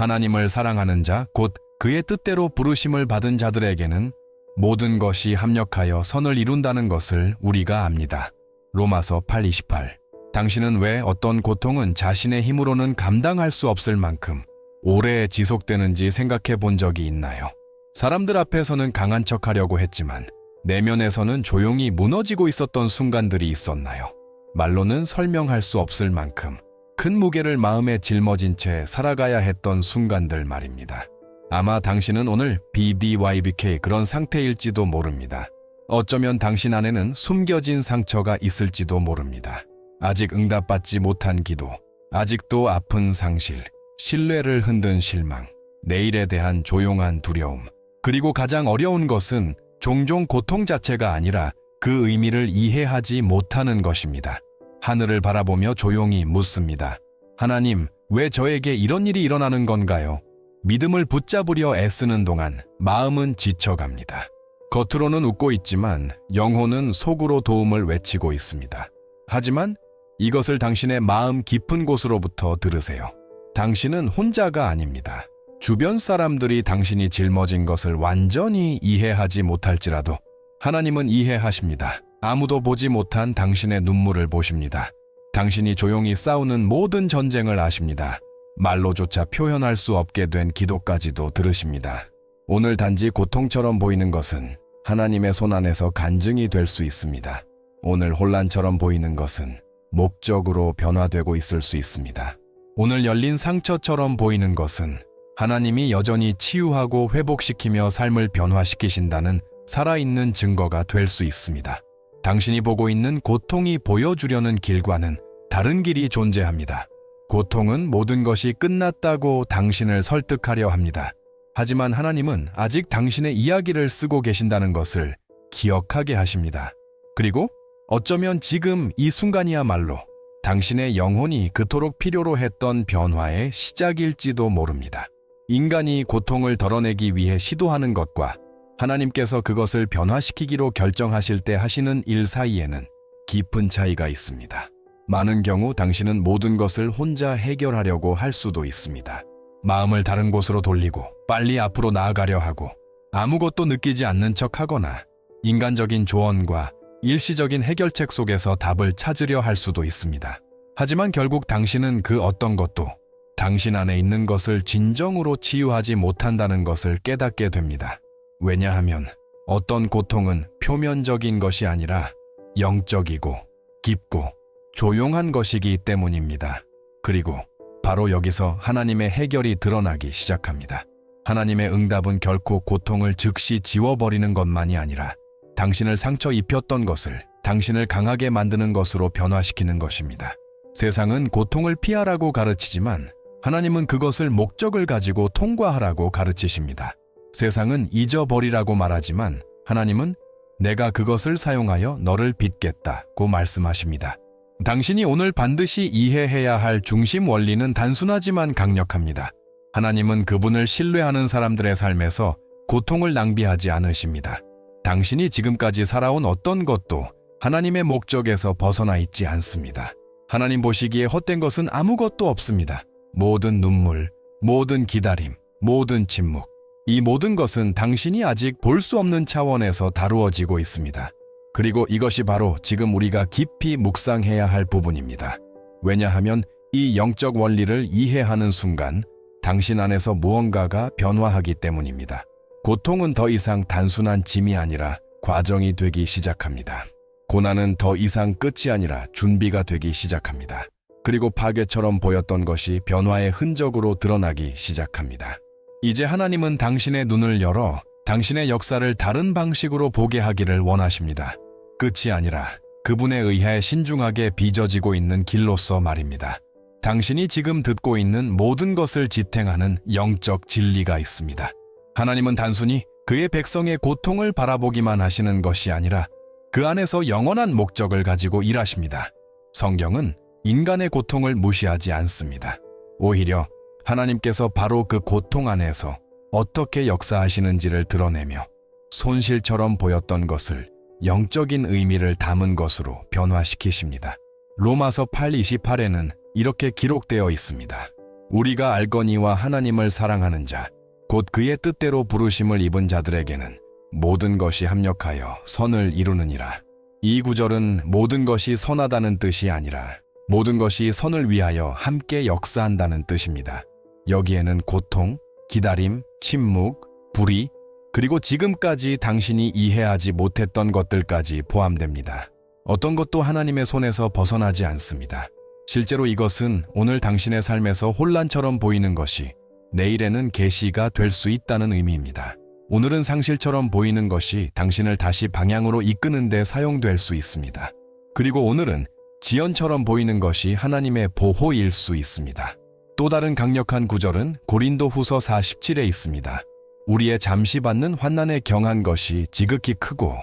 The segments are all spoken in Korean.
하나님을 사랑하는 자, 곧 그의 뜻대로 부르심을 받은 자들에게는 모든 것이 합력하여 선을 이룬다는 것을 우리가 압니다. 로마서 8:28. 당신은 왜 어떤 고통은 자신의 힘으로는 감당할 수 없을 만큼 오래 지속되는지 생각해 본 적이 있나요? 사람들 앞에서는 강한 척하려고 했지만 내면에서는 조용히 무너지고 있었던 순간들이 있었나요? 말로는 설명할 수 없을 만큼 큰 무게를 마음에 짊어진 채 살아가야 했던 순간들 말입니다. 아마 당신은 오늘 BDYBK 그런 상태일지도 모릅니다. 어쩌면 당신 안에는 숨겨진 상처가 있을지도 모릅니다. 아직 응답받지 못한 기도, 아직도 아픈 상실, 신뢰를 흔든 실망, 내일에 대한 조용한 두려움, 그리고 가장 어려운 것은 종종 고통 자체가 아니라 그 의미를 이해하지 못하는 것입니다. 하늘을 바라보며 조용히 묻습니다. 하나님, 왜 저에게 이런 일이 일어나는 건가요? 믿음을 붙잡으려 애쓰는 동안 마음은 지쳐갑니다. 겉으로는 웃고 있지만 영혼은 속으로 도움을 외치고 있습니다. 하지만 이것을 당신의 마음 깊은 곳으로부터 들으세요. 당신은 혼자가 아닙니다. 주변 사람들이 당신이 짊어진 것을 완전히 이해하지 못할지라도 하나님은 이해하십니다. 아무도 보지 못한 당신의 눈물을 보십니다. 당신이 조용히 싸우는 모든 전쟁을 아십니다. 말로조차 표현할 수 없게 된 기도까지도 들으십니다. 오늘 단지 고통처럼 보이는 것은 하나님의 손 안에서 간증이 될 수 있습니다. 오늘 혼란처럼 보이는 것은 목적으로 변화되고 있을 수 있습니다. 오늘 열린 상처처럼 보이는 것은 하나님이 여전히 치유하고 회복시키며 삶을 변화시키신다는 살아있는 증거가 될 수 있습니다. 당신이 보고 있는 고통이 보여주려는 길과는 다른 길이 존재합니다. 고통은 모든 것이 끝났다고 당신을 설득하려 합니다. 하지만 하나님은 아직 당신의 이야기를 쓰고 계신다는 것을 기억하게 하십니다. 그리고 어쩌면 지금 이 순간이야말로 당신의 영혼이 그토록 필요로 했던 변화의 시작일지도 모릅니다. 인간이 고통을 덜어내기 위해 시도하는 것과 하나님께서 그것을 변화시키기로 결정하실 때 하시는 일 사이에는 깊은 차이가 있습니다. 많은 경우 당신은 모든 것을 혼자 해결하려고 할 수도 있습니다. 마음을 다른 곳으로 돌리고 빨리 앞으로 나아가려 하고 아무것도 느끼지 않는 척하거나 인간적인 조언과 일시적인 해결책 속에서 답을 찾으려 할 수도 있습니다. 하지만 결국 당신은 그 어떤 것도 당신 안에 있는 것을 진정으로 치유하지 못한다는 것을 깨닫게 됩니다. 왜냐하면 어떤 고통은 표면적인 것이 아니라 영적이고 깊고 조용한 것이기 때문입니다. 그리고 바로 여기서 하나님의 해결이 드러나기 시작합니다. 하나님의 응답은 결코 고통을 즉시 지워버리는 것만이 아니라 당신을 상처 입혔던 것을 당신을 강하게 만드는 것으로 변화시키는 것입니다. 세상은 고통을 피하라고 가르치지만 하나님은 그것을 목적을 가지고 통과하라고 가르치십니다. 세상은 잊어버리라고 말하지만 하나님은 내가 그것을 사용하여 너를 빚겠다고 말씀하십니다. 당신이 오늘 반드시 이해해야 할 중심 원리는 단순하지만 강력합니다. 하나님은 그분을 신뢰하는 사람들의 삶에서 고통을 낭비하지 않으십니다. 당신이 지금까지 살아온 어떤 것도 하나님의 목적에서 벗어나 있지 않습니다. 하나님 보시기에 헛된 것은 아무것도 없습니다. 모든 눈물, 모든 기다림, 모든 침묵, 이 모든 것은 당신이 아직 볼 수 없는 차원에서 다루어지고 있습니다. 그리고 이것이 바로 지금 우리가 깊이 묵상해야 할 부분입니다. 왜냐하면 이 영적 원리를 이해하는 순간 당신 안에서 무언가가 변화하기 때문입니다. 고통은 더 이상 단순한 짐이 아니라 과정이 되기 시작합니다. 고난은 더 이상 끝이 아니라 준비가 되기 시작합니다. 그리고 파괴처럼 보였던 것이 변화의 흔적으로 드러나기 시작합니다. 이제 하나님은 당신의 눈을 열어 당신의 역사를 다른 방식으로 보게 하기를 원하십니다. 끝이 아니라 그분에 의해 신중하게 빚어지고 있는 길로서 말입니다. 당신이 지금 듣고 있는 모든 것을 지탱하는 영적 진리가 있습니다. 하나님은 단순히 그의 백성의 고통을 바라보기만 하시는 것이 아니라 그 안에서 영원한 목적을 가지고 일하십니다. 성경은 인간의 고통을 무시하지 않습니다. 오히려 하나님께서 바로 그 고통 안에서 어떻게 역사하시는지를 드러내며 손실처럼 보였던 것을 영적인 의미를 담은 것으로 변화시키십니다. 로마서 8:28에는 이렇게 기록되어 있습니다. 우리가 알거니와 하나님을 사랑하는 자, 곧 그의 뜻대로 부르심을 입은 자들에게는 모든 것이 합력하여 선을 이루느니라. 이 구절은 모든 것이 선하다는 뜻이 아니라 모든 것이 선을 위하여 함께 역사한다는 뜻입니다. 여기에는 고통, 기다림, 침묵, 불의, 그리고 지금까지 당신이 이해하지 못했던 것들까지 포함됩니다. 어떤 것도 하나님의 손에서 벗어나지 않습니다. 실제로 이것은 오늘 당신의 삶에서 혼란처럼 보이는 것이 내일에는 계시가 될 수 있다는 의미입니다. 오늘은 상실처럼 보이는 것이 당신을 다시 방향으로 이끄는 데 사용될 수 있습니다. 그리고 오늘은 지연처럼 보이는 것이 하나님의 보호일 수 있습니다. 또 다른 강력한 구절은 고린도후서 4:17에 있습니다. 우리의 잠시 받는 환난에 경한 것이 지극히 크고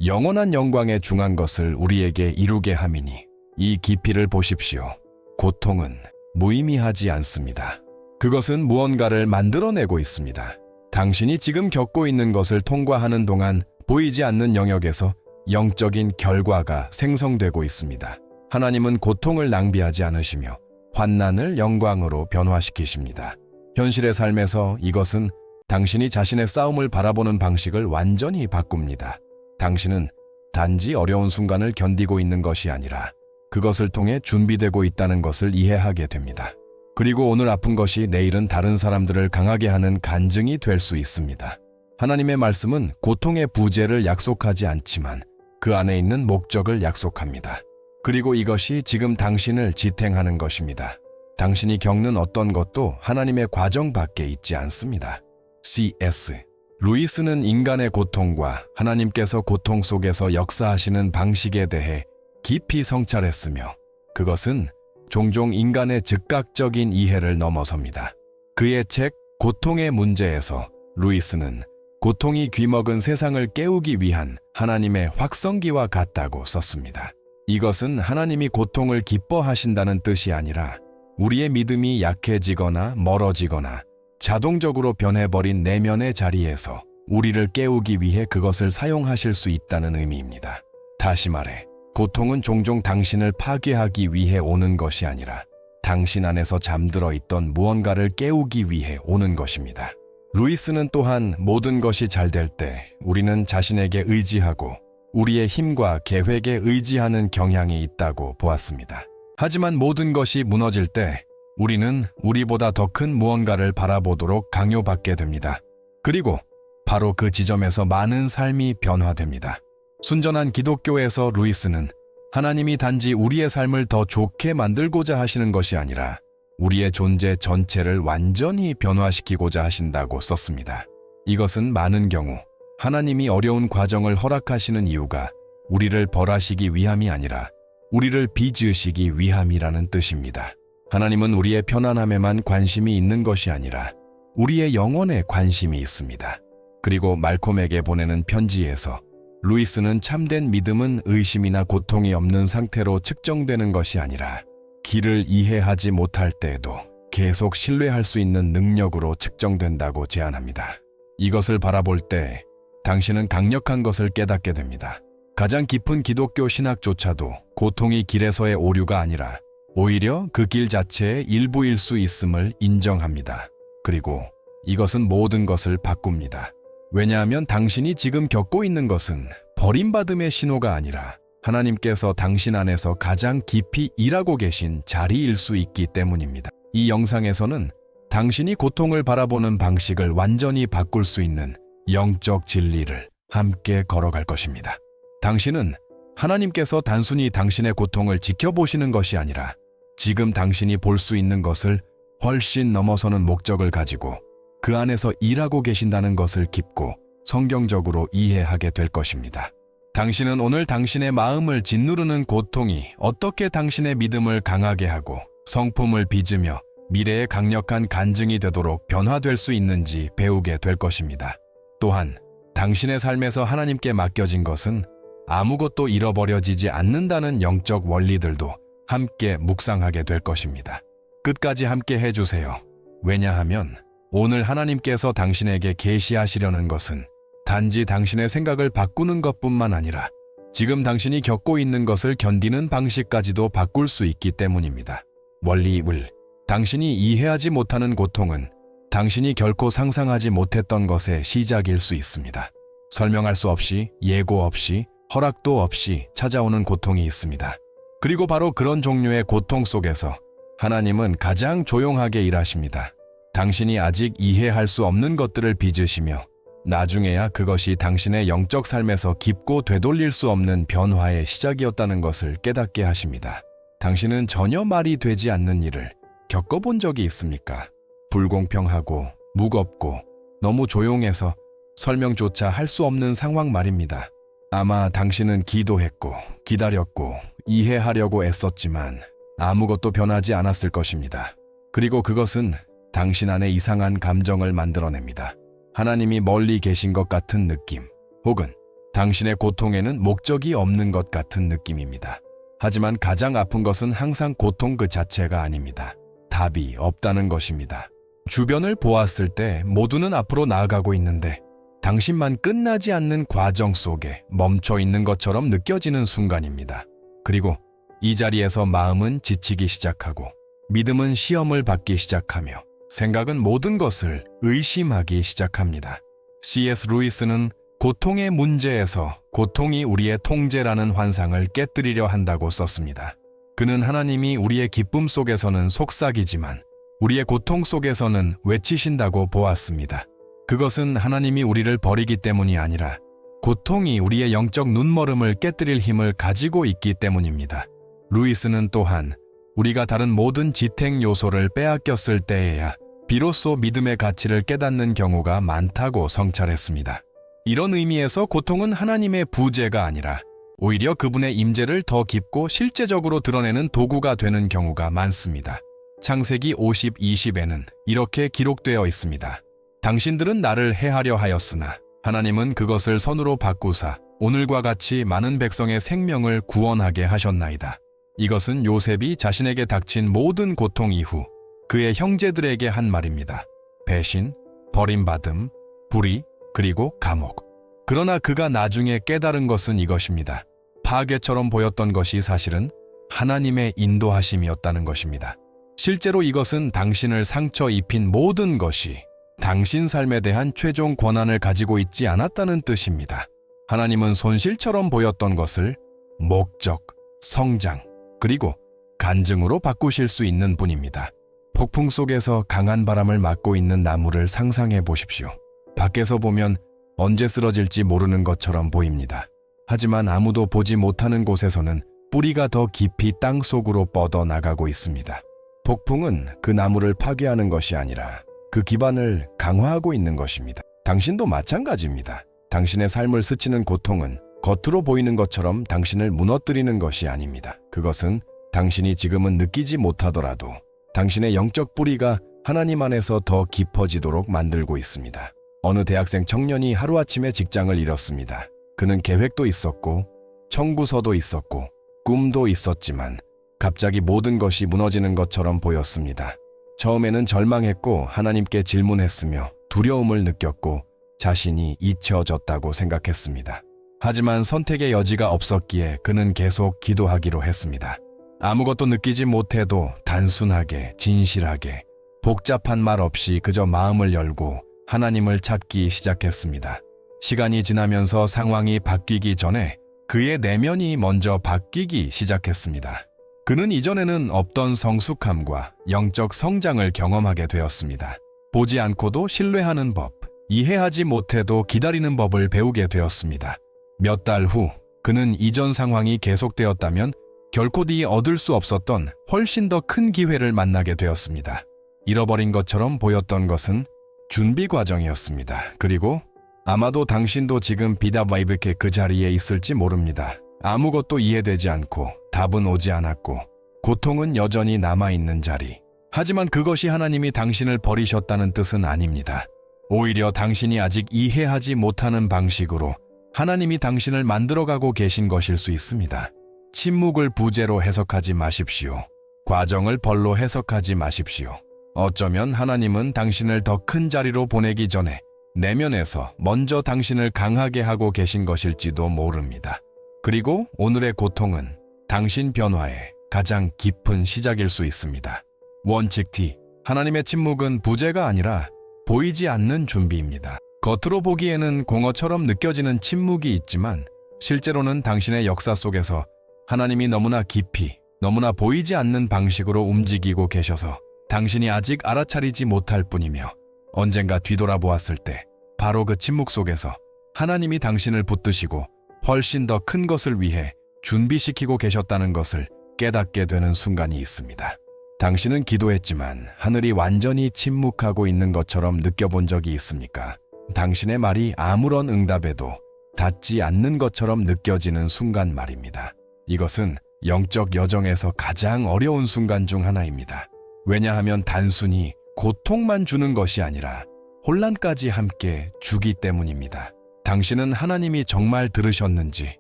영원한 영광에 중한 것을 우리에게 이루게 함이니 이 깊이를 보십시오. 고통은 무의미하지 않습니다. 그것은 무언가를 만들어내고 있습니다. 당신이 지금 겪고 있는 것을 통과하는 동안 보이지 않는 영역에서 영적인 결과가 생성되고 있습니다. 하나님은 고통을 낭비하지 않으시며 환난을 영광으로 변화시키십니다. 현실의 삶에서 이것은 당신이 자신의 싸움을 바라보는 방식을 완전히 바꿉니다. 당신은 단지 어려운 순간을 견디고 있는 것이 아니라 그것을 통해 준비되고 있다는 것을 이해하게 됩니다. 그리고 오늘 아픈 것이 내일은 다른 사람들을 강하게 하는 간증이 될 수 있습니다. 하나님의 말씀은 고통의 부재를 약속하지 않지만 그 안에 있는 목적을 약속합니다. 그리고 이것이 지금 당신을 지탱하는 것입니다. 당신이 겪는 어떤 것도 하나님의 과정 밖에 있지 않습니다. C.S. 루이스는 인간의 고통과 하나님께서 고통 속에서 역사하시는 방식에 대해 깊이 성찰했으며 그것은 종종 인간의 즉각적인 이해를 넘어섭니다. 그의 책 고통의 문제에서 루이스는 고통이 귀먹은 세상을 깨우기 위한 하나님의 확성기와 같다고 썼습니다. 이것은 하나님이 고통을 기뻐하신다는 뜻이 아니라 우리의 믿음이 약해지거나 멀어지거나 자동적으로 변해버린 내면의 자리에서 우리를 깨우기 위해 그것을 사용하실 수 있다는 의미입니다. 다시 말해, 고통은 종종 당신을 파괴하기 위해 오는 것이 아니라 당신 안에서 잠들어 있던 무언가를 깨우기 위해 오는 것입니다. 루이스는 또한 모든 것이 잘 될 때 우리는 자신에게 의지하고 우리의 힘과 계획에 의지하는 경향이 있다고 보았습니다. 하지만 모든 것이 무너질 때 우리는 우리보다 더 큰 무언가를 바라보도록 강요받게 됩니다. 그리고 바로 그 지점에서 많은 삶이 변화됩니다. 순전한 기독교에서 루이스는 하나님이 단지 우리의 삶을 더 좋게 만들고자 하시는 것이 아니라 우리의 존재 전체를 완전히 변화시키고자 하신다고 썼습니다. 이것은 많은 경우 하나님이 어려운 과정을 허락하시는 이유가 우리를 벌하시기 위함이 아니라 우리를 빚으시기 위함이라는 뜻입니다. 하나님은 우리의 편안함에만 관심이 있는 것이 아니라 우리의 영혼에 관심이 있습니다. 그리고 말콤에게 보내는 편지에서 루이스는 참된 믿음은 의심이나 고통이 없는 상태로 측정되는 것이 아니라 길을 이해하지 못할 때에도 계속 신뢰할 수 있는 능력으로 측정된다고 제안합니다. 이것을 바라볼 때 당신은 강력한 것을 깨닫게 됩니다. 가장 깊은 기독교 신학조차도 고통이 길에서의 오류가 아니라 오히려 그 길 자체의 일부일 수 있음을 인정합니다. 그리고 이것은 모든 것을 바꿉니다. 왜냐하면 당신이 지금 겪고 있는 것은 버림받음의 신호가 아니라 하나님께서 당신 안에서 가장 깊이 일하고 계신 자리일 수 있기 때문입니다. 이 영상에서는 당신이 고통을 바라보는 방식을 완전히 바꿀 수 있는 영적 진리를 함께 걸어갈 것입니다. 당신은 하나님께서 단순히 당신의 고통을 지켜보시는 것이 아니라 지금 당신이 볼 수 있는 것을 훨씬 넘어서는 목적을 가지고 그 안에서 일하고 계신다는 것을 깊고 성경적으로 이해하게 될 것입니다. 당신은 오늘 당신의 마음을 짓누르는 고통이 어떻게 당신의 믿음을 강하게 하고 성품을 빚으며 미래의 강력한 간증이 되도록 변화될 수 있는지 배우게 될 것입니다. 또한 당신의 삶에서 하나님께 맡겨진 것은 아무것도 잃어버려지지 않는다는 영적 원리들도 함께 묵상하게 될 것입니다. 끝까지 함께 해주세요. 왜냐하면 오늘 하나님께서 당신에게 계시하시려는 것은 단지 당신의 생각을 바꾸는 것뿐만 아니라 지금 당신이 겪고 있는 것을 견디는 방식까지도 바꿀 수 있기 때문입니다. 원리을 당신이 이해하지 못하는 고통은 당신이 결코 상상하지 못했던 것의 시작일 수 있습니다. 설명할 수 없이, 예고 없이, 허락도 없이 찾아오는 고통이 있습니다. 그리고 바로 그런 종류의 고통 속에서 하나님은 가장 조용하게 일하십니다. 당신이 아직 이해할 수 없는 것들을 빚으시며 나중에야 그것이 당신의 영적 삶에서 깊고 되돌릴 수 없는 변화의 시작이었다는 것을 깨닫게 하십니다. 당신은 전혀 말이 되지 않는 일을 겪어본 적이 있습니까? 불공평하고 무겁고 너무 조용해서 설명조차 할 수 없는 상황 말입니다. 아마 당신은 기도했고 기다렸고 이해하려고 애썼지만 아무것도 변하지 않았을 것입니다. 그리고 그것은 당신 안에 이상한 감정을 만들어냅니다. 하나님이 멀리 계신 것 같은 느낌, 혹은 당신의 고통에는 목적이 없는 것 같은 느낌입니다. 하지만 가장 아픈 것은 항상 고통 그 자체가 아닙니다. 답이 없다는 것입니다. 주변을 보았을 때 모두는 앞으로 나아가고 있는데 당신만 끝나지 않는 과정 속에 멈춰 있는 것처럼 느껴지는 순간입니다. 그리고 이 자리에서 마음은 지치기 시작하고 믿음은 시험을 받기 시작하며 생각은 모든 것을 의심하기 시작합니다. C.S. 루이스는 고통의 문제에서 고통이 우리의 통제라는 환상을 깨뜨리려 한다고 썼습니다. 그는 하나님이 우리의 기쁨 속에서는 속삭이지만 우리의 고통 속에서는 외치신다고 보았습니다. 그것은 하나님이 우리를 버리기 때문이 아니라 고통이 우리의 영적 눈머름을 깨뜨릴 힘을 가지고 있기 때문입니다. 루이스는 또한 우리가 다른 모든 지탱 요소를 빼앗겼을 때에야 비로소 믿음의 가치를 깨닫는 경우가 많다고 성찰했습니다. 이런 의미에서 고통은 하나님의 부재가 아니라 오히려 그분의 임재를 더 깊고 실제적으로 드러내는 도구가 되는 경우가 많습니다. 창세기 50:20에는 이렇게 기록되어 있습니다. 당신들은 나를 해하려 하였으나 하나님은 그것을 선으로 바꾸사 오늘과 같이 많은 백성의 생명을 구원하게 하셨나이다. 이것은 요셉이 자신에게 닥친 모든 고통 이후 그의 형제들에게 한 말입니다. 배신, 버림받음, 불의, 그리고 감옥. 그러나 그가 나중에 깨달은 것은 이것입니다. 파괴처럼 보였던 것이 사실은 하나님의 인도하심이었다는 것입니다. 실제로 이것은 당신을 상처 입힌 모든 것이 당신 삶에 대한 최종 권한을 가지고 있지 않았다는 뜻입니다. 하나님은 손실처럼 보였던 것을 목적, 성장, 그리고 간증으로 바꾸실 수 있는 분입니다. 폭풍 속에서 강한 바람을 맞고 있는 나무를 상상해 보십시오. 밖에서 보면 언제 쓰러질지 모르는 것처럼 보입니다. 하지만 아무도 보지 못하는 곳에서는 뿌리가 더 깊이 땅 속으로 뻗어나가고 있습니다. 폭풍은 그 나무를 파괴하는 것이 아니라 그 기반을 강화하고 있는 것입니다. 당신도 마찬가지입니다. 당신의 삶을 스치는 고통은 겉으로 보이는 것처럼 당신을 무너뜨리는 것이 아닙니다. 그것은 당신이 지금은 느끼지 못하더라도 당신의 영적 뿌리가 하나님 안에서 더 깊어지도록 만들고 있습니다. 어느 대학생 청년이 하루아침에 직장을 잃었습니다. 그는 계획도 있었고 청구서도 있었고 꿈도 있었지만 갑자기 모든 것이 무너지는 것처럼 보였습니다. 처음에는 절망했고 하나님께 질문했으며 두려움을 느꼈고 자신이 잊혀졌다고 생각했습니다. 하지만 선택의 여지가 없었기에 그는 계속 기도하기로 했습니다. 아무것도 느끼지 못해도 단순하게, 진실하게, 복잡한 말 없이 그저 마음을 열고 하나님을 찾기 시작했습니다. 시간이 지나면서 상황이 바뀌기 전에 그의 내면이 먼저 바뀌기 시작했습니다. 그는 이전에는 없던 성숙함과 영적 성장을 경험하게 되었습니다. 보지 않고도 신뢰하는 법, 이해하지 못해도 기다리는 법을 배우게 되었습니다. 몇 달 후 그는 이전 상황이 계속되었다면 결코 얻을 수 없었던 훨씬 더 큰 기회를 만나게 되었습니다. 잃어버린 것처럼 보였던 것은 준비 과정이었습니다. 그리고 아마도 당신도 지금 비다바이브케 그 자리에 있을지 모릅니다. 아무것도 이해되지 않고 답은 오지 않았고 고통은 여전히 남아있는 자리. 하지만 그것이 하나님이 당신을 버리셨다는 뜻은 아닙니다. 오히려 당신이 아직 이해하지 못하는 방식으로 하나님이 당신을 만들어가고 계신 것일 수 있습니다. 침묵을 부재로 해석하지 마십시오. 과정을 벌로 해석하지 마십시오. 어쩌면 하나님은 당신을 더 큰 자리로 보내기 전에 내면에서 먼저 당신을 강하게 하고 계신 것일지도 모릅니다. 그리고 오늘의 고통은 당신 변화의 가장 깊은 시작일 수 있습니다. 원칙 D. 하나님의 침묵은 부재가 아니라 보이지 않는 준비입니다. 겉으로 보기에는 공허처럼 느껴지는 침묵이 있지만 실제로는 당신의 역사 속에서 하나님이 너무나 깊이, 너무나 보이지 않는 방식으로 움직이고 계셔서 당신이 아직 알아차리지 못할 뿐이며 언젠가 뒤돌아보았을 때 바로 그 침묵 속에서 하나님이 당신을 붙드시고 훨씬 더 큰 것을 위해 준비시키고 계셨다는 것을 깨닫게 되는 순간이 있습니다. 당신은 기도했지만 하늘이 완전히 침묵하고 있는 것처럼 느껴본 적이 있습니까? 당신의 말이 아무런 응답에도 닿지 않는 것처럼 느껴지는 순간 말입니다. 이것은 영적 여정에서 가장 어려운 순간 중 하나입니다. 왜냐하면 단순히 고통만 주는 것이 아니라 혼란까지 함께 주기 때문입니다. 당신은 하나님이 정말 들으셨는지,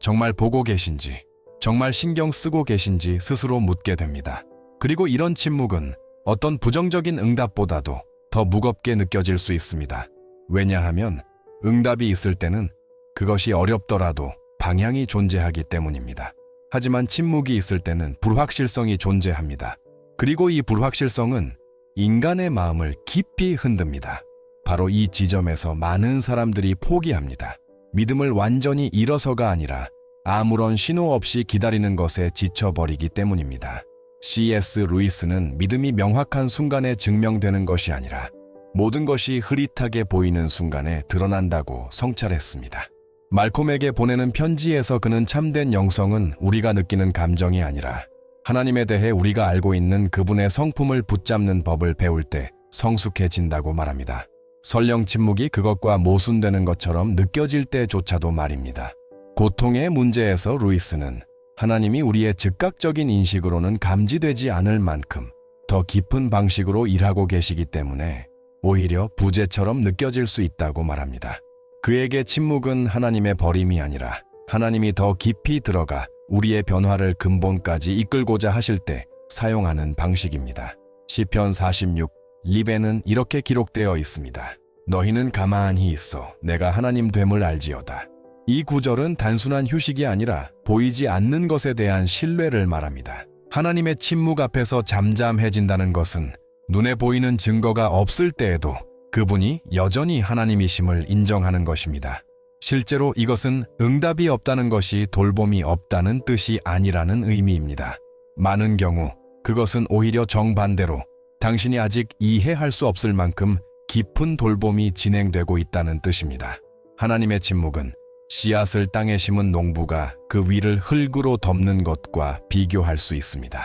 정말 보고 계신지, 정말 신경 쓰고 계신지 스스로 묻게 됩니다. 그리고 이런 침묵은 어떤 부정적인 응답보다도 더 무겁게 느껴질 수 있습니다. 왜냐하면 응답이 있을 때는 그것이 어렵더라도 방향이 존재하기 때문입니다. 하지만 침묵이 있을 때는 불확실성이 존재합니다. 그리고 이 불확실성은 인간의 마음을 깊이 흔듭니다. 바로 이 지점에서 많은 사람들이 포기합니다. 믿음을 완전히 잃어서가 아니라 아무런 신호 없이 기다리는 것에 지쳐버리기 때문입니다. C.S. 루이스는 믿음이 명확한 순간에 증명되는 것이 아니라 모든 것이 흐릿하게 보이는 순간에 드러난다고 성찰했습니다. 말콤에게 보내는 편지에서 그는 참된 영성은 우리가 느끼는 감정이 아니라 하나님에 대해 우리가 알고 있는 그분의 성품을 붙잡는 법을 배울 때 성숙해진다고 말합니다. 설령 침묵이 그것과 모순되는 것처럼 느껴질 때조차도 말입니다. 고통의 문제에서 루이스는 하나님이 우리의 즉각적인 인식으로는 감지되지 않을 만큼 더 깊은 방식으로 일하고 계시기 때문에 오히려 부재처럼 느껴질 수 있다고 말합니다. 그에게 침묵은 하나님의 버림이 아니라 하나님이 더 깊이 들어가 우리의 변화를 근본까지 이끌고자 하실 때 사용하는 방식입니다. 시편 46 립에는 이렇게 기록되어 있습니다. 너희는 가만히 있어 내가 하나님 됨을 알지어다. 이 구절은 단순한 휴식이 아니라 보이지 않는 것에 대한 신뢰를 말합니다. 하나님의 침묵 앞에서 잠잠해진다는 것은 눈에 보이는 증거가 없을 때에도 그분이 여전히 하나님이심을 인정하는 것입니다. 실제로 이것은 응답이 없다는 것이 돌봄이 없다는 뜻이 아니라는 의미입니다. 많은 경우 그것은 오히려 정반대로 당신이 아직 이해할 수 없을 만큼 깊은 돌봄이 진행되고 있다는 뜻입니다. 하나님의 침묵은 씨앗을 땅에 심은 농부가 그 위를 흙으로 덮는 것과 비교할 수 있습니다.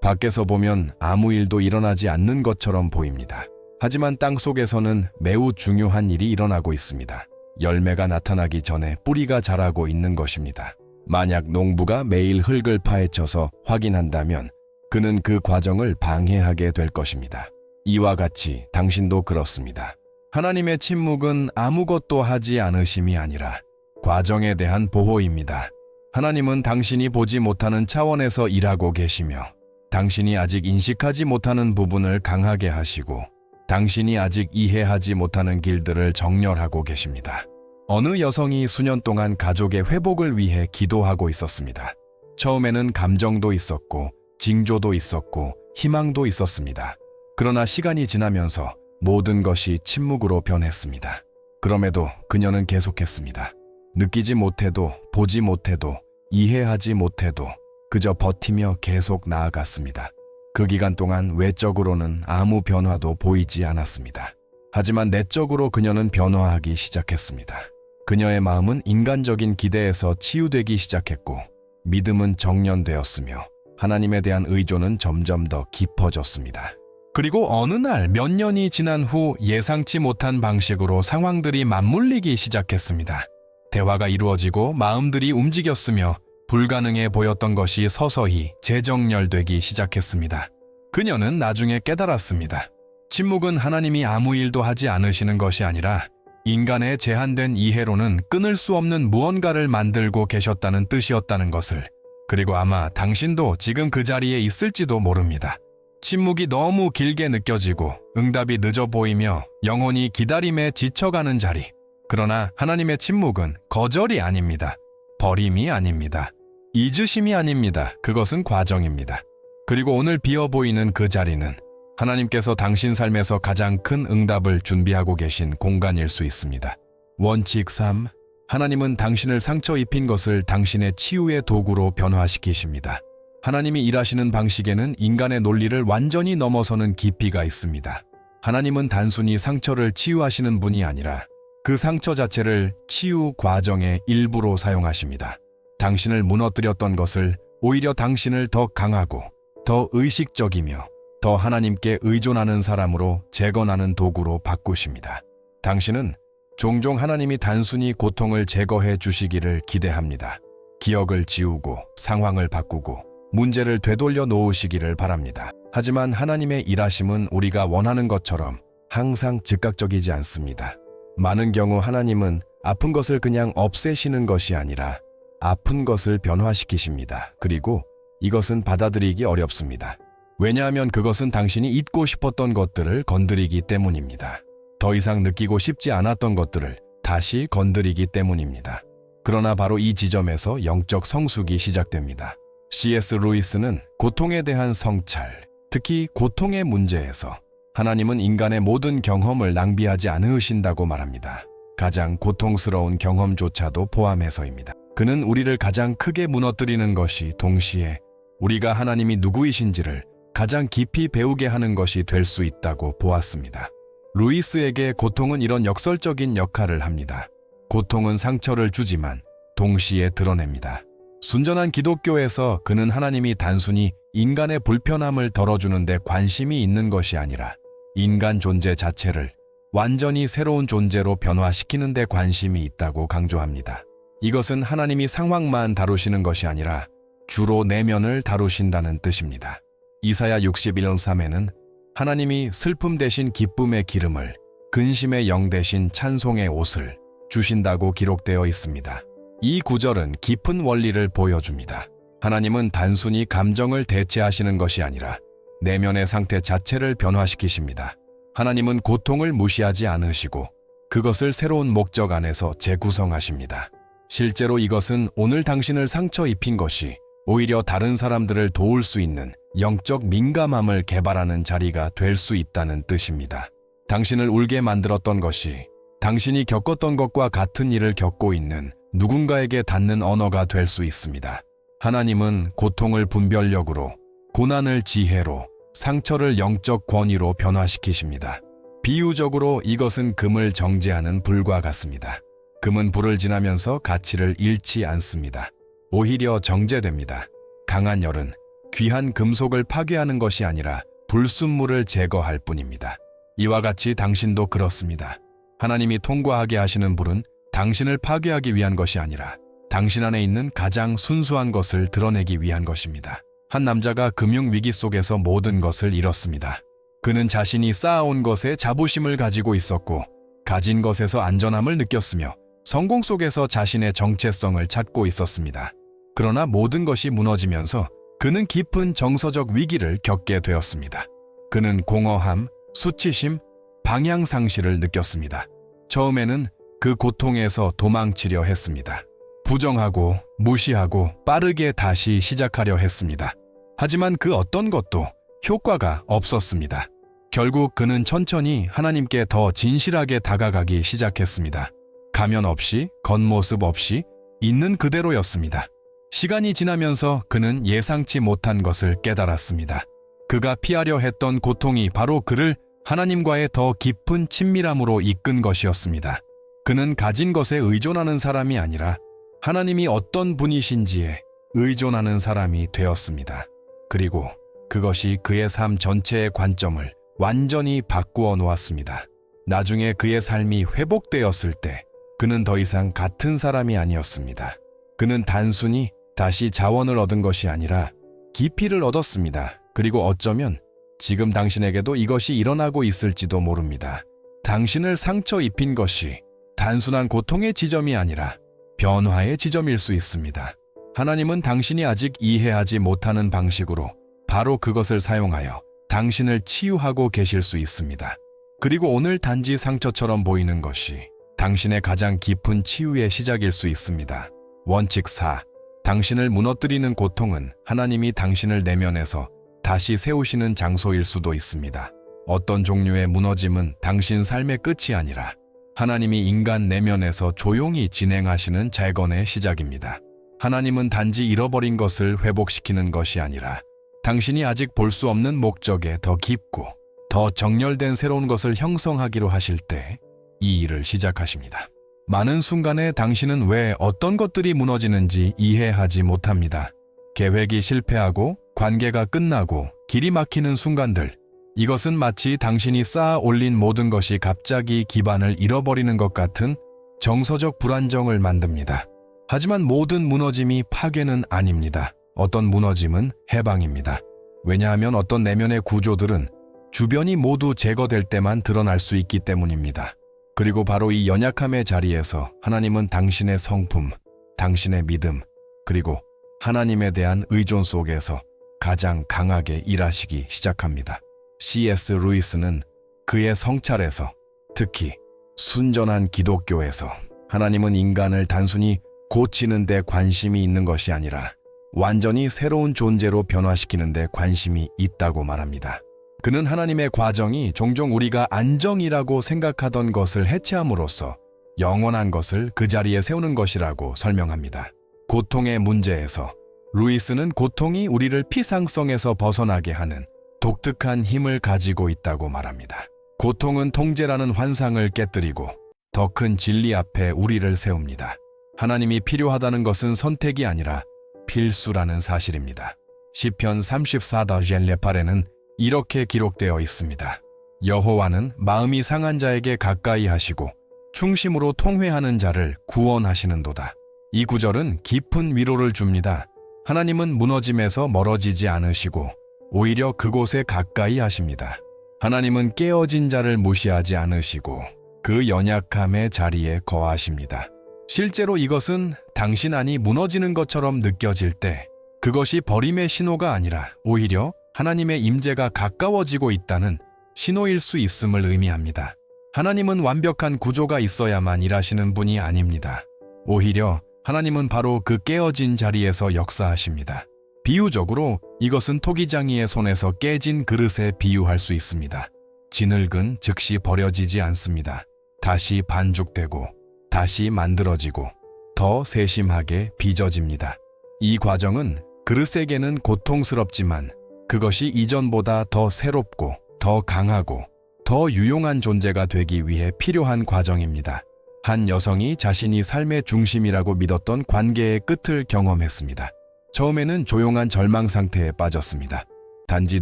밖에서 보면 아무 일도 일어나지 않는 것처럼 보입니다. 하지만 땅 속에서는 매우 중요한 일이 일어나고 있습니다. 열매가 나타나기 전에 뿌리가 자라고 있는 것입니다. 만약 농부가 매일 흙을 파헤쳐서 확인한다면 그는 그 과정을 방해하게 될 것입니다. 이와 같이 당신도 그렇습니다. 하나님의 침묵은 아무것도 하지 않으심이 아니라 과정에 대한 보호입니다. 하나님은 당신이 보지 못하는 차원에서 일하고 계시며 당신이 아직 인식하지 못하는 부분을 강하게 하시고 당신이 아직 이해하지 못하는 길들을 정렬하고 계십니다. 어느 여성이 수년 동안 가족의 회복을 위해 기도하고 있었습니다. 처음에는 감정도 있었고 징조도 있었고 희망도 있었습니다. 그러나 시간이 지나면서 모든 것이 침묵으로 변했습니다. 그럼에도 그녀는 계속했습니다. 느끼지 못해도 보지 못해도 이해하지 못해도 그저 버티며 계속 나아갔습니다. 그 기간 동안 외적으로는 아무 변화도 보이지 않았습니다. 하지만 내적으로 그녀는 변화하기 시작했습니다. 그녀의 마음은 인간적인 기대에서 치유되기 시작했고 믿음은 정련되었으며 하나님에 대한 의존은 점점 더 깊어졌습니다. 그리고 어느 날 몇 년이 지난 후 예상치 못한 방식으로 상황들이 맞물리기 시작했습니다. 대화가 이루어지고 마음들이 움직였으며 불가능해 보였던 것이 서서히 재정렬되기 시작했습니다. 그녀는 나중에 깨달았습니다. 침묵은 하나님이 아무 일도 하지 않으시는 것이 아니라 인간의 제한된 이해로는 끊을 수 없는 무언가를 만들고 계셨다는 뜻이었다는 것을, 그리고 아마 당신도 지금 그 자리에 있을지도 모릅니다. 침묵이 너무 길게 느껴지고 응답이 늦어 보이며 영혼이 기다림에 지쳐가는 자리. 그러나 하나님의 침묵은 거절이 아닙니다. 버림이 아닙니다. 잊으심이 아닙니다. 그것은 과정입니다. 그리고 오늘 비어 보이는 그 자리는 하나님께서 당신 삶에서 가장 큰 응답을 준비하고 계신 공간일 수 있습니다. 원칙 3. 하나님은 당신을 상처 입힌 것을 당신의 치유의 도구로 변화시키십니다. 하나님이 일하시는 방식에는 인간의 논리를 완전히 넘어서는 깊이가 있습니다. 하나님은 단순히 상처를 치유하시는 분이 아니라 그 상처 자체를 치유 과정의 일부로 사용하십니다. 당신을 무너뜨렸던 것을 오히려 당신을 더 강하고 더 의식적이며 더 하나님께 의존하는 사람으로 재건하는 도구로 바꾸십니다. 당신은 종종 하나님이 단순히 고통을 제거해 주시기를 기대합니다. 기억을 지우고 상황을 바꾸고 문제를 되돌려 놓으시기를 바랍니다. 하지만 하나님의 일하심은 우리가 원하는 것처럼 항상 즉각적이지 않습니다. 많은 경우 하나님은 아픈 것을 그냥 없애시는 것이 아니라 아픈 것을 변화시키십니다. 그리고 이것은 받아들이기 어렵습니다. 왜냐하면 그것은 당신이 잊고 싶었던 것들을 건드리기 때문입니다. 더 이상 느끼고 싶지 않았던 것들을 다시 건드리기 때문입니다. 그러나 바로 이 지점에서 영적 성숙이 시작됩니다. C.S. 루이스는 고통에 대한 성찰, 특히 고통의 문제에서 하나님은 인간의 모든 경험을 낭비하지 않으신다고 말합니다. 가장 고통스러운 경험조차도 포함해서입니다. 그는 우리를 가장 크게 무너뜨리는 것이 동시에 우리가 하나님이 누구이신지를 가장 깊이 배우게 하는 것이 될 수 있다고 보았습니다. 루이스에게 고통은 이런 역설적인 역할을 합니다. 고통은 상처를 주지만 동시에 드러냅니다. 순전한 기독교에서 그는 하나님이 단순히 인간의 불편함을 덜어주는 데 관심이 있는 것이 아니라 인간 존재 자체를 완전히 새로운 존재로 변화시키는 데 관심이 있다고 강조합니다. 이것은 하나님이 상황만 다루시는 것이 아니라 주로 내면을 다루신다는 뜻입니다. 이사야 61:3에는 하나님이 슬픔 대신 기쁨의 기름을, 근심의 영 대신 찬송의 옷을 주신다고 기록되어 있습니다. 이 구절은 깊은 원리를 보여줍니다. 하나님은 단순히 감정을 대체하시는 것이 아니라 내면의 상태 자체를 변화시키십니다. 하나님은 고통을 무시하지 않으시고 그것을 새로운 목적 안에서 재구성하십니다. 실제로 이것은 오늘 당신을 상처 입힌 것이 오히려 다른 사람들을 도울 수 있는 영적 민감함을 개발하는 자리가 될 수 있다는 뜻입니다. 당신을 울게 만들었던 것이 당신이 겪었던 것과 같은 일을 겪고 있는 누군가에게 닿는 언어가 될 수 있습니다. 하나님은 고통을 분별력으로, 고난을 지혜로, 상처를 영적 권위로 변화시키십니다. 비유적으로 이것은 금을 정제하는 불과 같습니다. 금은 불을 지나면서 가치를 잃지 않습니다. 오히려 정제됩니다. 강한 열은 귀한 금속을 파괴하는 것이 아니라 불순물을 제거할 뿐입니다. 이와 같이 당신도 그렇습니다. 하나님이 통과하게 하시는 불은 당신을 파괴하기 위한 것이 아니라 당신 안에 있는 가장 순수한 것을 드러내기 위한 것입니다. 한 남자가 금융위기 속에서 모든 것을 잃었습니다. 그는 자신이 쌓아온 것에 자부심을 가지고 있었고 가진 것에서 안전함을 느꼈으며 성공 속에서 자신의 정체성을 찾고 있었습니다. 그러나 모든 것이 무너지면서 그는 깊은 정서적 위기를 겪게 되었습니다. 그는 공허함, 수치심, 방향상실을 느꼈습니다. 처음에는 그 고통에서 도망치려 했습니다. 부정하고 무시하고 빠르게 다시 시작하려 했습니다. 하지만 그 어떤 것도 효과가 없었습니다. 결국 그는 천천히 하나님께 더 진실하게 다가가기 시작했습니다. 가면 없이, 겉모습 없이 있는 그대로였습니다. 시간이 지나면서 그는 예상치 못한 것을 깨달았습니다. 그가 피하려 했던 고통이 바로 그를 하나님과의 더 깊은 친밀함으로 이끈 것이었습니다. 그는 가진 것에 의존하는 사람이 아니라 하나님이 어떤 분이신지에 의존하는 사람이 되었습니다. 그리고 그것이 그의 삶 전체의 관점을 완전히 바꾸어 놓았습니다. 나중에 그의 삶이 회복되었을 때 그는 더 이상 같은 사람이 아니었습니다. 그는 단순히 다시 자원을 얻은 것이 아니라 깊이를 얻었습니다. 그리고 어쩌면 지금 당신에게도 이것이 일어나고 있을지도 모릅니다. 당신을 상처 입힌 것이 단순한 고통의 지점이 아니라 변화의 지점일 수 있습니다. 하나님은 당신이 아직 이해하지 못하는 방식으로 바로 그것을 사용하여 당신을 치유하고 계실 수 있습니다. 그리고 오늘 단지 상처처럼 보이는 것이 당신의 가장 깊은 치유의 시작일 수 있습니다. 원칙 4. 당신을 무너뜨리는 고통은 하나님이 당신을 내면에서 다시 세우시는 장소일 수도 있습니다. 어떤 종류의 무너짐은 당신 삶의 끝이 아니라 하나님이 인간 내면에서 조용히 진행하시는 재건의 시작입니다. 하나님은 단지 잃어버린 것을 회복시키는 것이 아니라 당신이 아직 볼 수 없는 목적에 더 깊고 더 정렬된 새로운 것을 형성하기로 하실 때 이 일을 시작하십니다. 많은 순간에 당신은 왜 어떤 것들이 무너지는지 이해하지 못합니다. 계획이 실패하고 관계가 끝나고 길이 막히는 순간들, 이것은 마치 당신이 쌓아 올린 모든 것이 갑자기 기반을 잃어버리는 것 같은 정서적 불안정을 만듭니다. 하지만 모든 무너짐이 파괴는 아닙니다. 어떤 무너짐은 해방입니다. 왜냐하면 어떤 내면의 구조들은 주변이 모두 제거될 때만 드러날 수 있기 때문입니다. 그리고 바로 이 연약함의 자리에서 하나님은 당신의 성품, 당신의 믿음, 그리고 하나님에 대한 의존 속에서 가장 강하게 일하시기 시작합니다. C.S. 루이스는 그의 성찰에서, 특히 순전한 기독교에서 하나님은 인간을 단순히 고치는 데 관심이 있는 것이 아니라 완전히 새로운 존재로 변화시키는 데 관심이 있다고 말합니다. 그는 하나님의 과정이 종종 우리가 안정이라고 생각하던 것을 해체함으로써 영원한 것을 그 자리에 세우는 것이라고 설명합니다. 고통의 문제에서 루이스는 고통이 우리를 피상성에서 벗어나게 하는 독특한 힘을 가지고 있다고 말합니다. 고통은 통제라는 환상을 깨뜨리고 더 큰 진리 앞에 우리를 세웁니다. 하나님이 필요하다는 것은 선택이 아니라 필수라는 사실입니다. 시편 34:8에는 이렇게 기록되어 있습니다. 여호와는 마음이 상한 자에게 가까이 하시고 충심으로 통회하는 자를 구원하시는도다. 이 구절은 깊은 위로를 줍니다. 하나님은 무너짐에서 멀어지지 않으시고 오히려 그곳에 가까이 하십니다. 하나님은 깨어진 자를 무시하지 않으시고 그 연약함의 자리에 거하십니다. 실제로 이것은 당신 안이 무너지는 것처럼 느껴질 때 그것이 버림의 신호가 아니라 오히려 하나님의 임재가 가까워지고 있다는 신호일 수 있음을 의미합니다. 하나님은 완벽한 구조가 있어야만 일하시는 분이 아닙니다. 오히려 하나님은 바로 그 깨어진 자리에서 역사하십니다. 비유적으로 이것은 토기장이의 손에서 깨진 그릇에 비유할 수 있습니다. 진흙은 즉시 버려지지 않습니다. 다시 반죽되고 다시 만들어지고 더 세심하게 빚어집니다. 이 과정은 그릇에게는 고통스럽지만 그것이 이전보다 더 새롭고 더 강하고 더 유용한 존재가 되기 위해 필요한 과정입니다. 한 여성이 자신이 삶의 중심이라고 믿었던 관계의 끝을 경험했습니다. 처음에는 조용한 절망 상태에 빠졌습니다. 단지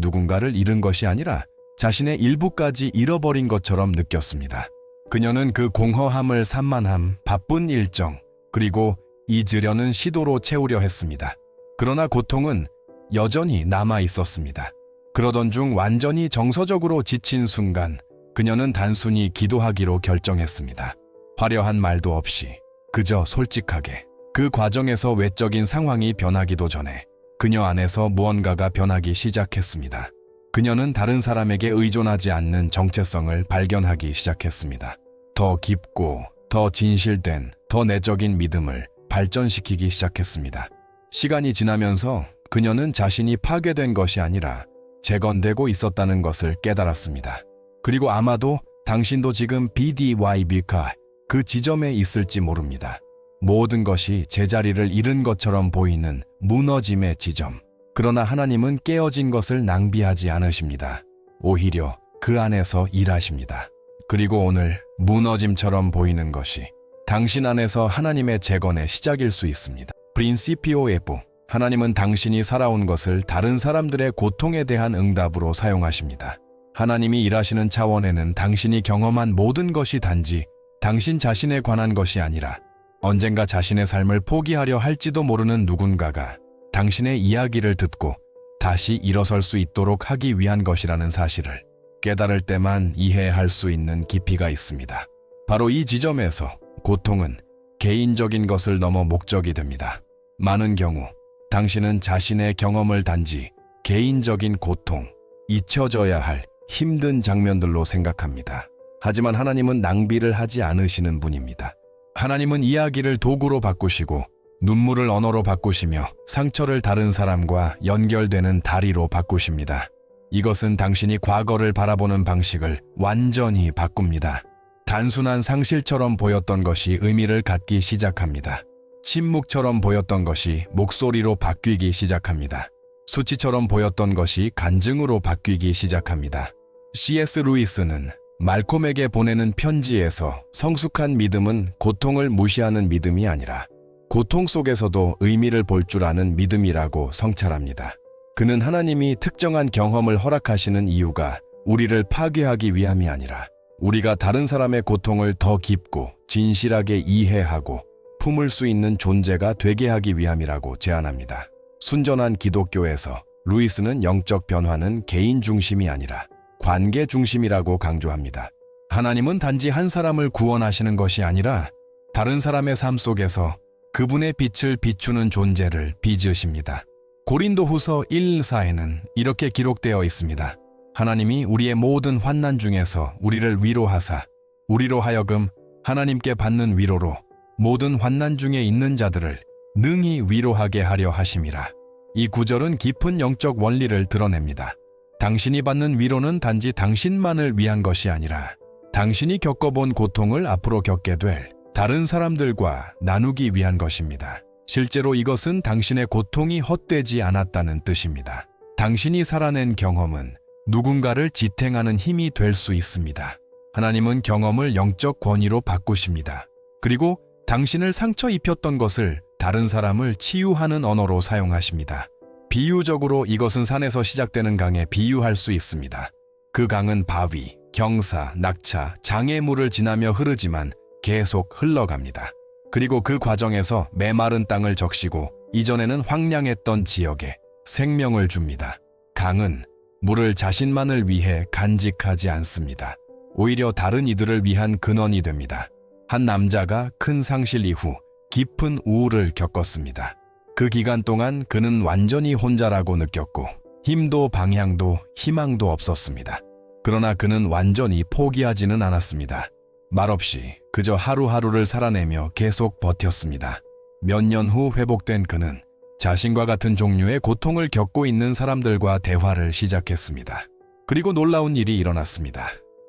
누군가를 잃은 것이 아니라 자신의 일부까지 잃어버린 것처럼 느꼈습니다. 그녀는 그 공허함을 산만함, 바쁜 일정, 그리고 잊으려는 시도로 채우려 했습니다. 그러나 고통은 여전히 남아 있었습니다. 그러던 중 완전히 정서적으로 지친 순간 그녀는 단순히 기도하기로 결정했습니다. 화려한 말도 없이 그저 솔직하게 그 과정에서 외적인 상황이 변하기도 전에 그녀 안에서 무언가가 변하기 시작했습니다. 그녀는 다른 사람에게 의존하지 않는 정체성을 발견하기 시작했습니다. 더 깊고 더 진실된 더 내적인 믿음을 발전시키기 시작했습니다. 시간이 지나면서 그녀는 자신이 파괴된 것이 아니라 재건되고 있었다는 것을 깨달았습니다. 그리고 아마도 당신도 지금 BDYB가 그 지점에 있을지 모릅니다. 모든 것이 제자리를 잃은 것처럼 보이는 무너짐의 지점. 그러나 하나님은 깨어진 것을 낭비하지 않으십니다. 오히려 그 안에서 일하십니다. 그리고 오늘 무너짐처럼 보이는 것이 당신 안에서 하나님의 재건의 시작일 수 있습니다. 프린시피오 F. 하나님은 당신이 살아온 것을 다른 사람들의 고통에 대한 응답으로 사용하십니다. 하나님이 일하시는 차원에는 당신이 경험한 모든 것이 단지 당신 자신에 관한 것이 아니라 언젠가 자신의 삶을 포기하려 할지도 모르는 누군가가 당신의 이야기를 듣고 다시 일어설 수 있도록 하기 위한 것이라는 사실을 깨달을 때만 이해할 수 있는 깊이가 있습니다. 바로 이 지점에서 고통은 개인적인 것을 넘어 목적이 됩니다. 많은 경우 당신은 자신의 경험을 단지 개인적인 고통, 잊혀져야 할 힘든 장면들로 생각합니다. 하지만 하나님은 낭비를 하지 않으시는 분입니다. 하나님은 이야기를 도구로 바꾸시고 눈물을 언어로 바꾸시며 상처를 다른 사람과 연결되는 다리로 바꾸십니다. 이것은 당신이 과거를 바라보는 방식을 완전히 바꿉니다. 단순한 상실처럼 보였던 것이 의미를 갖기 시작합니다. 침묵처럼 보였던 것이 목소리로 바뀌기 시작합니다. 수치처럼 보였던 것이 간증으로 바뀌기 시작합니다. C.S. 루이스는 말콤에게 보내는 편지에서 성숙한 믿음은 고통을 무시하는 믿음이 아니라 고통 속에서도 의미를 볼 줄 아는 믿음이라고 성찰합니다. 그는 하나님이 특정한 경험을 허락하시는 이유가 우리를 파괴하기 위함이 아니라 우리가 다른 사람의 고통을 더 깊고 진실하게 이해하고 품을 수 있는 존재가 되게 하기 위함이라고 제안합니다. 순전한 기독교에서 루이스는 영적 변화는 개인 중심이 아니라 관계 중심이라고 강조합니다. 하나님은 단지 한 사람을 구원하시는 것이 아니라 다른 사람의 삶 속에서 그분의 빛을 비추는 존재를 빚으십니다. 고린도후서 1:4에는 이렇게 기록되어 있습니다. 하나님이 우리의 모든 환난 중에서 우리를 위로하사 우리로 하여금 하나님께 받는 위로로 모든 환난 중에 있는 자들을 능히 위로하게 하려 하심이라. 이 구절은 깊은 영적 원리를 드러냅니다. 당신이 받는 위로는 단지 당신만을 위한 것이 아니라 당신이 겪어본 고통을 앞으로 겪게 될 다른 사람들과 나누기 위한 것입니다. 실제로 이것은 당신의 고통이 헛되지 않았다는 뜻입니다. 당신이 살아낸 경험은 누군가를 지탱하는 힘이 될 수 있습니다. 하나님은 경험을 영적 권위로 바꾸십니다. 그리고 당신을 상처 입혔던 것을 다른 사람을 치유하는 언어로 사용하십니다. 비유적으로 이것은 산에서 시작되는 강에 비유할 수 있습니다. 그 강은 바위, 경사, 낙차, 장애물을 지나며 흐르지만 계속 흘러갑니다. 그리고 그 과정에서 메마른 땅을 적시고 이전에는 황량했던 지역에 생명을 줍니다. 강은 물을 자신만을 위해 간직하지 않습니다. 오히려 다른 이들을 위한 근원이 됩니다. 한 남자가 큰 상실 이후 깊은 우울을 겪었습니다. 그 기간 동안 그는 완전히 혼자라고 느꼈고 힘도 방향도 희망도 없었습니다. 그러나 그는 완전히 포기하지는 않았습니다. 말없이 그저 하루하루를 살아내며 계속 버텼습니다. 몇 년 후 회복된 그는 자신과 같은 종류의 고통을 겪고 있는 사람들과 대화를 시작했습니다. 그리고 놀라운 일이 일어났습니다.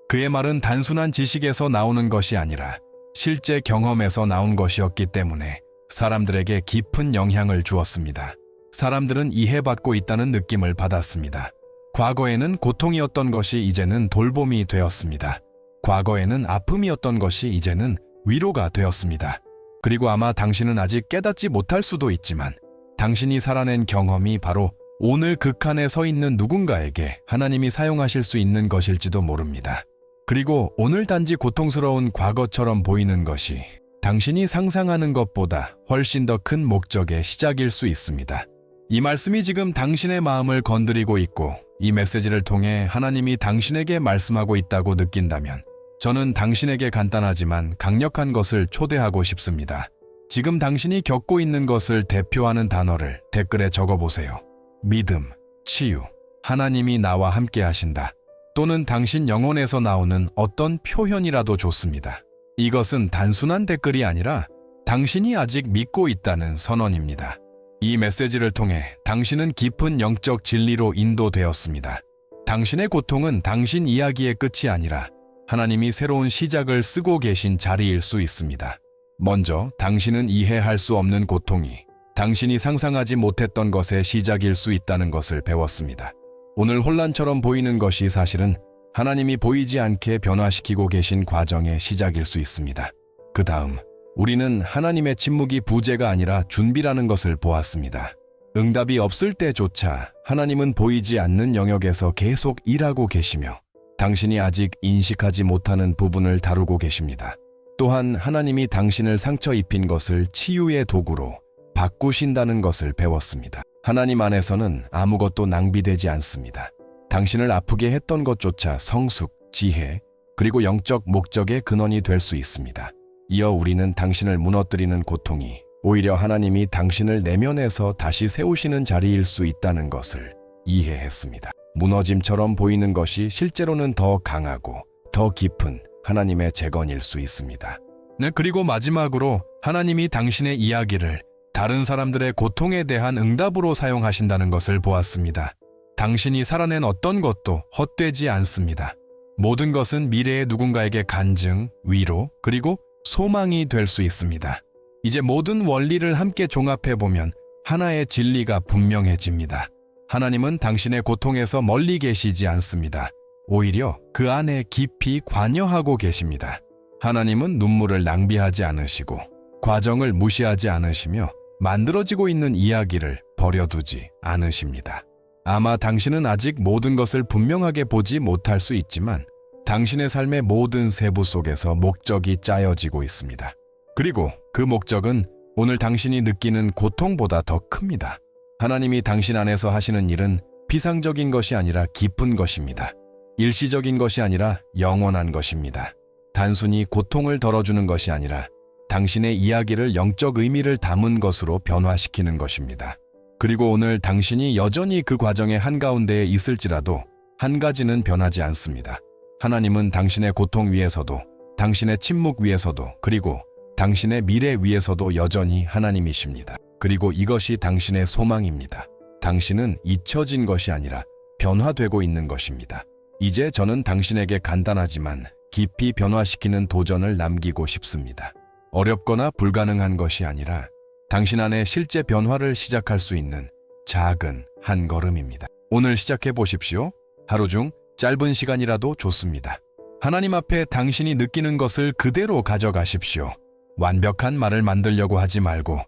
그의 말은 단순한 지식에서 나오는 것이 아니라 실제 경험에서 나온 것이었기 때문에 사람들에게 깊은 영향을 주었습니다. 사람들은 이해받고 있다는 느낌을 받았습니다. 과거에는 고통이었던 것이 이제는 돌봄이 되었습니다. 과거에는 아픔이었던 것이 이제는 위로가 되었습니다. 그리고 아마 당신은 아직 깨닫지 못할 수도 있지만 당신이 살아낸 경험이 바로 오늘 극한에 서 있는 누군가에게 하나님이 사용하실 수 있는 것일지도 모릅니다. 그리고 오늘 단지 고통스러운 과거처럼 보이는 것이 당신이 상상하는 것보다 훨씬 더 큰 목적의 시작일 수 있습니다. 이 말씀이 지금 당신의 마음을 건드리고 있고 이 메시지를 통해 하나님이 당신에게 말씀하고 있다고 느낀다면 저는 당신에게 간단하지만 강력한 것을 초대하고 싶습니다. 지금 당신이 겪고 있는 것을 대표하는 단어를 댓글에 적어보세요. 믿음, 치유, 하나님이 나와 함께 하신다. 또는 당신 영혼에서 나오는 어떤 표현이라도 좋습니다. 이것은 단순한 댓글이 아니라 당신이 아직 믿고 있다는 선언입니다. 이 메시지를 통해 당신은 깊은 영적 진리로 인도되었습니다. 당신의 고통은 당신 이야기의 끝이 아니라 하나님이 새로운 시작을 쓰고 계신 자리일 수 있습니다. 먼저 당신은 이해할 수 없는 고통이 당신이 상상하지 못했던 것의 시작일 수 있다는 것을 배웠습니다. 오늘 혼란처럼 보이는 것이 사실은 하나님이 보이지 않게 변화시키고 계신 과정의 시작일 수 있습니다. 그 다음 우리는 하나님의 침묵이 부재가 아니라 준비라는 것을 보았습니다. 응답이 없을 때조차 하나님은 보이지 않는 영역에서 계속 일하고 계시며 당신이 아직 인식하지 못하는 부분을 다루고 계십니다. 또한 하나님이 당신을 상처 입힌 것을 치유의 도구로 바꾸신다는 것을 배웠습니다. 하나님 안에서는 아무것도 낭비되지 않습니다. 당신을 아프게 했던 것조차 성숙, 지혜, 그리고 영적 목적의 근원이 될 수 있습니다. 이어 우리는 당신을 무너뜨리는 고통이 오히려 하나님이 당신을 내면에서 다시 세우시는 자리일 수 있다는 것을 이해했습니다. 무너짐처럼 보이는 것이 실제로는 더 강하고 더 깊은 하나님의 재건일 수 있습니다. 네, 그리고 마지막으로 하나님이 당신의 이야기를 다른 사람들의 고통에 대한 응답으로 사용하신다는 것을 보았습니다. 당신이 살아낸 어떤 것도 헛되지 않습니다. 모든 것은 미래의 누군가에게 간증, 위로, 그리고 소망이 될 수 있습니다. 이제 모든 원리를 함께 종합해보면 하나의 진리가 분명해집니다. 하나님은 당신의 고통에서 멀리 계시지 않습니다. 오히려 그 안에 깊이 관여하고 계십니다. 하나님은 눈물을 낭비하지 않으시고 과정을 무시하지 않으시며 만들어지고 있는 이야기를 버려두지 않으십니다. 아마 당신은 아직 모든 것을 분명하게 보지 못할 수 있지만 당신의 삶의 모든 세부 속에서 목적이 짜여지고 있습니다. 그리고 그 목적은 오늘 당신이 느끼는 고통보다 더 큽니다. 하나님이 당신 안에서 하시는 일은 피상적인 것이 아니라 깊은 것입니다. 일시적인 것이 아니라 영원한 것입니다. 단순히 고통을 덜어주는 것이 아니라 당신의 이야기를 영적 의미를 담은 것으로 변화시키는 것입니다. 그리고 오늘 당신이 여전히 그 과정의 한가운데에 있을지라도 한 가지는 변하지 않습니다. 하나님은 당신의 고통 위에서도, 당신의 침묵 위에서도, 그리고 당신의 미래 위에서도 여전히 하나님이십니다. 그리고 이것이 당신의 소망입니다. 당신은 잊혀진 것이 아니라 변화되고 있는 것입니다. 이제 저는 당신에게 간단하지만 깊이 변화시키는 도전을 남기고 싶습니다. 어렵거나 불가능한 것이 아니라 당신 안에 실제 변화를 시작할 수 있는 작은 한 걸음입니다. 오늘 시작해 보십시오. 하루 중 짧은 시간이라도 좋습니다. 하나님 앞에 당신이 느끼는 것을 그대로 가져가십시오. 완벽한 말을 만들려고 하지 말고,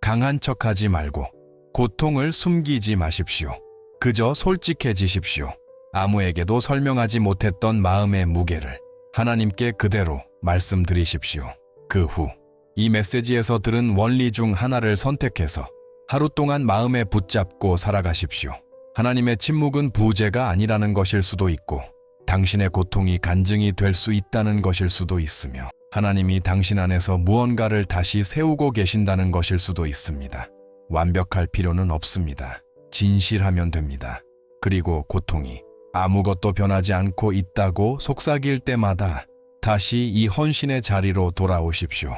강한 척하지 말고, 고통을 숨기지 마십시오. 그저 솔직해지십시오. 아무에게도 설명하지 못했던 마음의 무게를 하나님께 그대로 말씀드리십시오. 그 후 이 메시지에서 들은 원리 중 하나를 선택해서 하루 동안 마음에 붙잡고 살아가십시오. 하나님의 침묵은 부재가 아니라는 것일 수도 있고 당신의 고통이 간증이 될 수 있다는 것일 수도 있으며 하나님이 당신 안에서 무언가를 다시 세우고 계신다는 것일 수도 있습니다. 완벽할 필요는 없습니다. 진실하면 됩니다. 그리고 고통이 아무것도 변하지 않고 있다고 속삭일 때마다 다시 이 헌신의 자리로 돌아오십시오.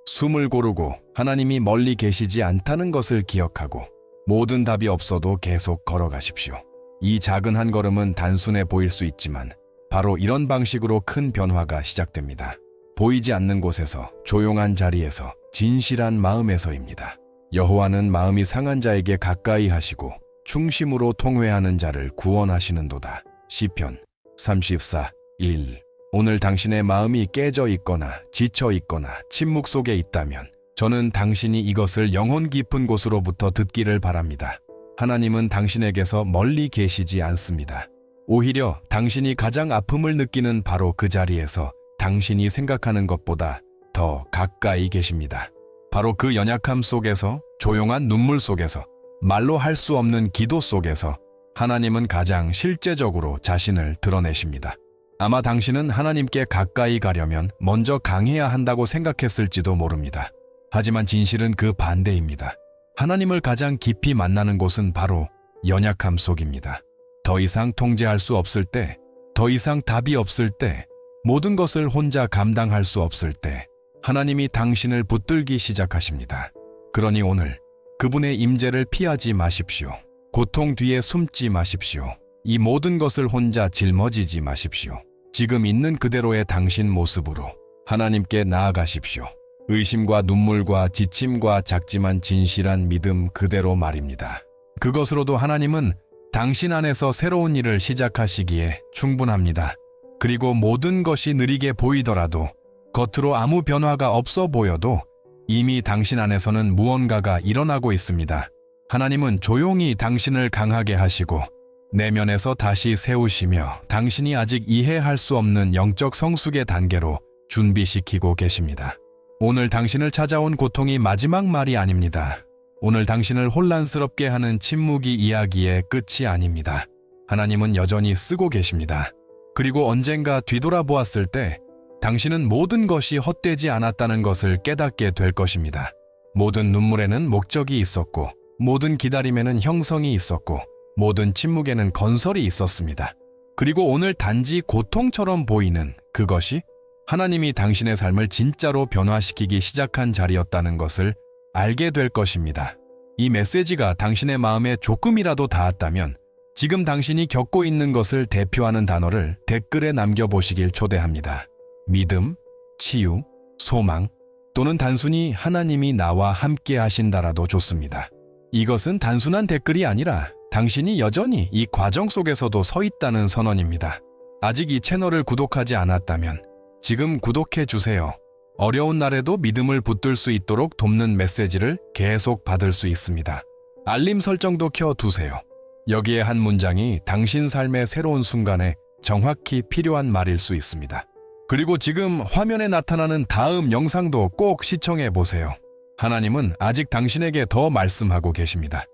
숨을 고르고 하나님이 멀리 계시지 않다는 것을 기억하고 모든 답이 없어도 계속 걸어가십시오. 이 작은 한 걸음은 단순해 보일 수 있지만 바로 이런 방식으로 큰 변화가 시작됩니다. 보이지 않는 곳에서, 조용한 자리에서, 진실한 마음에서입니다. 여호와는 마음이 상한 자에게 가까이 하시고 충심으로 통회하는 자를 구원하시는도다. 시편 34:1. 오늘 당신의 마음이 깨져 있거나 지쳐 있거나 침묵 속에 있다면 저는 당신이 이것을 영혼 깊은 곳으로부터 듣기를 바랍니다. 하나님은 당신에게서 멀리 계시지 않습니다. 오히려 당신이 가장 아픔을 느끼는 바로 그 자리에서 당신이 생각하는 것보다 더 가까이 계십니다. 바로 그 연약함 속에서, 조용한 눈물 속에서, 말로 할 수 없는 기도 속에서 하나님은 가장 실제적으로 자신을 드러내십니다. 아마 당신은 하나님께 가까이 가려면 먼저 강해야 한다고 생각했을지도 모릅니다. 하지만 진실은 그 반대입니다. 하나님을 가장 깊이 만나는 곳은 바로 연약함 속입니다. 더 이상 통제할 수 없을 때, 더 이상 답이 없을 때, 모든 것을 혼자 감당할 수 없을 때 하나님이 당신을 붙들기 시작하십니다. 그러니 오늘 그분의 임재를 피하지 마십시오. 고통 뒤에 숨지 마십시오. 이 모든 것을 혼자 짊어지지 마십시오. 지금 있는 그대로의 당신 모습으로 하나님께 나아가십시오. 의심과 눈물과 지침과 작지만 진실한 믿음 그대로 말입니다. 그것으로도 하나님은 당신 안에서 새로운 일을 시작하시기에 충분합니다. 그리고 모든 것이 느리게 보이더라도, 겉으로 아무 변화가 없어 보여도 이미 당신 안에서는 무언가가 일어나고 있습니다. 하나님은 조용히 당신을 강하게 하시고 내면에서 다시 세우시며 당신이 아직 이해할 수 없는 영적 성숙의 단계로 준비시키고 계십니다. 오늘 당신을 찾아온 고통이 마지막 말이 아닙니다. 오늘 당신을 혼란스럽게 하는 침묵이 이야기의 끝이 아닙니다. 하나님은 여전히 쓰고 계십니다. 그리고 언젠가 뒤돌아보았을 때 당신은 모든 것이 헛되지 않았다는 것을 깨닫게 될 것입니다. 모든 눈물에는 목적이 있었고, 모든 기다림에는 형성이 있었고, 모든 침묵에는 건설이 있었습니다. 그리고 오늘 단지 고통처럼 보이는 그것이 하나님이 당신의 삶을 진짜로 변화시키기 시작한 자리였다는 것을 알게 될 것입니다. 이 메시지가 당신의 마음에 조금이라도 닿았다면 지금 당신이 겪고 있는 것을 대표하는 단어를 댓글에 남겨보시길 초대합니다. 믿음, 치유, 소망, 또는 단순히 하나님이 나와 함께 하신다라도 좋습니다. 이것은 단순한 댓글이 아니라 당신이 여전히 이 과정 속에서도 서 있다는 선언입니다. 아직 이 채널을 구독하지 않았다면 지금 구독해 주세요. 어려운 날에도 믿음을 붙들 수 있도록 돕는 메시지를 계속 받을 수 있습니다. 알림 설정도 켜두세요. 여기에 한 문장이 당신 삶의 새로운 순간에 정확히 필요한 말일 수 있습니다. 그리고 지금 화면에 나타나는 다음 영상도 꼭 시청해 보세요. 하나님은 아직 당신에게 더 말씀하고 계십니다.